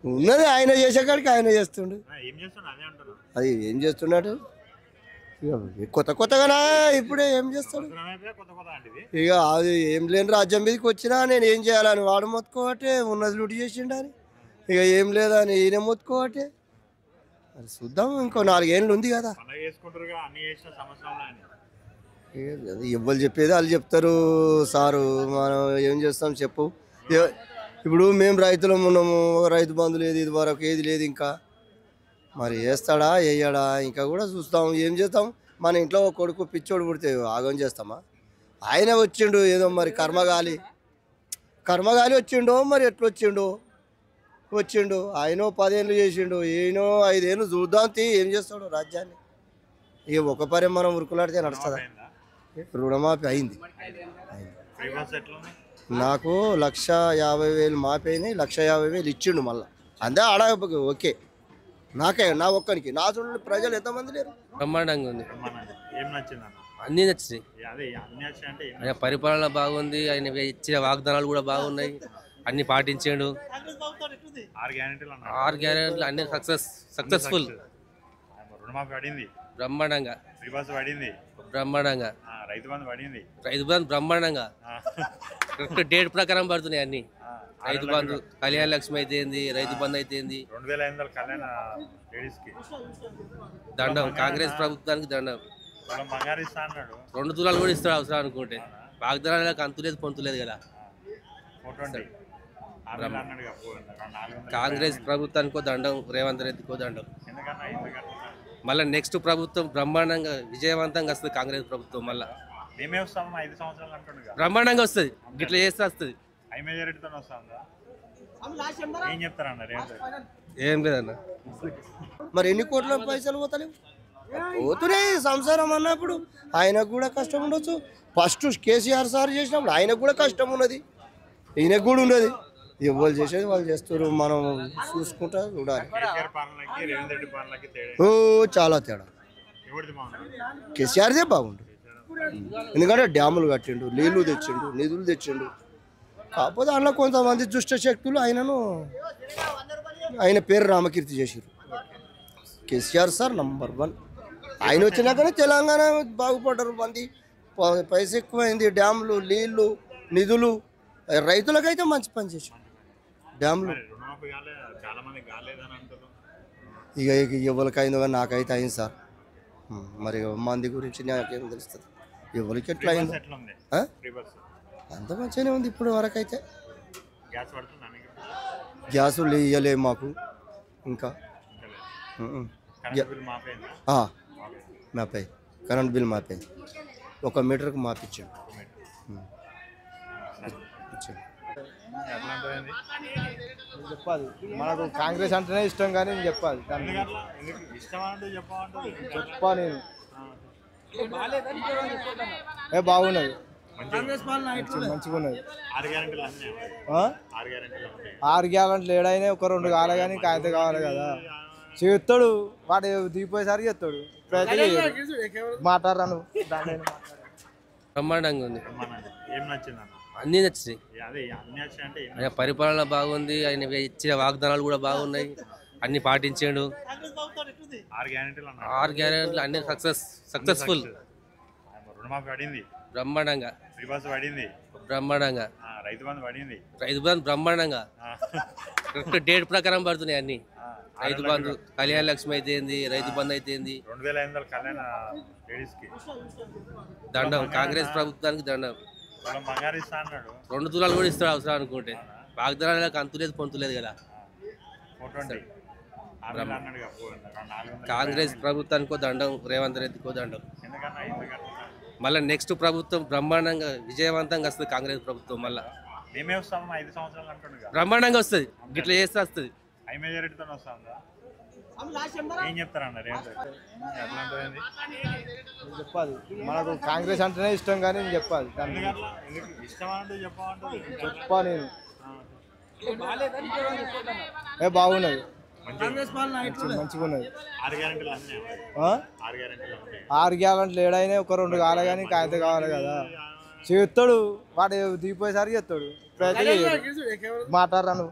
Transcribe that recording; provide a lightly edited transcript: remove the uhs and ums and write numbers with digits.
ఉన్నది ఆయన చేసేకాడికి ఆయన చేస్తుండు. అది ఏం చేస్తున్నాడు కొత్త కొత్తగానా ఇప్పుడే ఏం చేస్తాడు ఇక. అది ఏం లేని రాజ్యం మీదకి వచ్చినా నేను ఏం చేయాలని వాడు మొత్తుకోవటే, ఉన్నది లూటి చేసిండని. ఇక ఏం లేదని ఈయన మొత్తుకోవటే. అది చూద్దాం, ఇంకో 4 ఏళ్ళు ఉంది కదా. ఎవ్వరు చెప్పేది వాళ్ళు చెప్తారు సారు. మనం ఏం చేస్తాం చెప్పు. ఇప్పుడు మేము రైతులం ఉన్నాము, రైతు బంధు లేదు, ఇది వరకు ఏది లేదు. ఇంకా మరి వేస్తాడా వేయడా ఇంకా కూడా చూస్తాం. ఏం చేస్తాం, మన ఇంట్లో కొడుకు పిచ్చోడు పుడితే ఆగం చేస్తామా? ఆయన వచ్చిండు ఏదో మరి కర్మగాలి వచ్చిండో మరి ఎట్లొచ్చిండో వచ్చిండు. ఆయన 10 ఏళ్ళు చేసిండు, ఈయనో 5 ఏళ్ళు. చూద్దాం ఏం చేస్తాడు రాజ్యాన్ని. ఇక ఒక పరే మనం ఉరుకులాడితే నడుస్తుందా? రుణమాఫీ అయింది. నాకు 1,50,000 మాఫీ అయినాయి, 1,50,000 ఇచ్చిండు మళ్ళీ. అందే ఆడ ఓకే. నా ఒక్కనికి. నా చూడండి ప్రజలు ఎంతమంది లేరు. బ్రహ్మాండంగా ఉంది, అన్నీ నచ్చినాయి. ఆయన పరిపాలన బాగుంది, ఆయన ఇచ్చిన వాగ్దానాలు కూడా బాగున్నాయి, అన్ని పాటించాడు. 6 గ్యారెంటీలు అన్ని సక్సెస్ఫుల్. బ్రహ్మాండంగా బ్రహ్మాండంగా రైతు బంధు బ్రహ్మాండంగా కరెక్ట్ డేట్ ప్రకారం పడుతున్నాయి అన్ని. రైతు బంధు, కళ్యాణ లక్ష్మి అయితే ఏంది, రైతు బంధు అయితే ఏంది. దండం కాంగ్రెస్ ప్రభుత్వానికి దండం. 2 తులాలు కూడా ఇస్తాడు అవసరం అనుకుంటే. వాగ్దానాలకు అంతులేదు పొంతులేదు కదా. కాంగ్రెస్ ప్రభుత్వానికో దండం, రేవంత్ రెడ్డికో దండం. మళ్ళీ నెక్స్ట్ ప్రభుత్వం బ్రహ్మాండంగా విజయవంతంగా వస్తుంది. కాంగ్రెస్ ప్రభుత్వం మళ్ళీ బ్రహ్మాండంగా వస్తుంది. గిట్లా చేస్తే వస్తుంది. ఏం లేదన్న. మరి ఎన్ని కోట్ల పైసలు పోతలేవు? పోతున్నాయి. సంసారం అన్నప్పుడు ఆయనకు కూడా కష్టం ఉండొచ్చు. ఫస్ట్ కేసీఆర్ సార్ చేసినప్పుడు ఆయనకు కూడా కష్టం ఉన్నది, ఈయనకు కూడా ఉన్నది. ఎవరు చేసేది వాళ్ళు చేస్తారు, మనం చూసుకుంటా చూడాలి. ఓ చాలా తేడా. కేసీఆర్దే బాగుండు, ఎందుకంటే డ్యాములు కట్టిండు, నీళ్లు తెచ్చిండు, నిధులు తెచ్చిండు. కాకపోతే అందులో కొంతమంది దుష్ట శక్తులు ఆయన పేరు రామకీర్తి చేసారు. KCR sir number 1. ఆయన వచ్చినాకనే తెలంగాణ బాగుపడ్డారు. మంది పైసా ఎక్కువైంది, డ్యాములు, నీళ్లు, నిధులు. రైతులకైతే మంచి పని చేశారు. డ్యాములు ఇక ఎవరికైందో కానీ నాకైతే అయింది సార్. మరి మంది గురించి నాకేం తెలుస్తుంది, ఎవరికి ఎట్లా అయింది. అంత మంచిగానే ఉంది ఇప్పుడు వరకైతే. గ్యాసులు ఇవ్వలేము మాకు ఇంకా. మాపై కరెంట్ బిల్ మాపై 1 మీటర్కి మాపిచ్చాడు. చెప్పాలి మనకు కాంగ్రెస్ అంటేనే ఇష్టం, కానీ నేను చెప్పాలి చెప్పా నేను. బాగున్నది, మంచిగా ఉన్నది. 6 గ్యారెంటీలు ఏడైనా 1-2 కావాలి, కానీ కాగితం కావాలి కదా. చేస్తాడు వాడు, దిగిపోయేసరికి చేస్తాడు. మాట్లాడరాను. బ్రహ్మాండంగా ఉంది, అన్నీ నచ్చినాయి. ఆయన పరిపాలన బాగుంది, ఆయన ఇచ్చిన వాగ్దానాలు కూడా బాగున్నాయి, అన్ని పాటించాడు. 6 గ్యారెంటీలు అన్ని సక్సెస్ఫుల్. బ్రహ్మాండంగా బ్రహ్మాండంగా రైతు బంధు బ్రహ్మాండంగా కరెక్ట్ డేట్ ప్రకారం పడుతున్నాయి అన్ని. రైతు బంధు, కళ్యాణ లక్ష్మి అయితే ఏంది, రైతు బంధు అయితే ఏంది. దండం కాంగ్రెస్ ప్రభుత్వానికి దండం. 2 తులాలు కూడా ఇస్తాడు అవసరం అనుకుంటే. వాగ్దానాలకు అంతులేదు పొంతులేదు కదా. కాంగ్రెస్ ప్రభుత్వానికో దండం, రేవంత్ రెడ్డికో దండం. మళ్ళీ నెక్స్ట్ ప్రభుత్వం బ్రహ్మాండంగా విజయవంతంగా వస్తుంది. కాంగ్రెస్ ప్రభుత్వం మళ్ళీ బ్రహ్మాండంగా వస్తుంది. గిట్లా చేస్తే వస్తుంది. చెప్పాలి మనకు కాంగ్రెస్ అంటేనే ఇష్టం, కానీ నేను చెప్పాలి చెప్పా నేను. బాగున్నది, మంచిగా ఉన్నది. 6 గ్యారెంటీలు ఏడైనా 1-2 కావాలి, కానీ కాగితం కావాలి కదా. చేస్తాడు వాడు, దిగిపోయేసరికి చేస్తాడు. మాట్లాడరాను.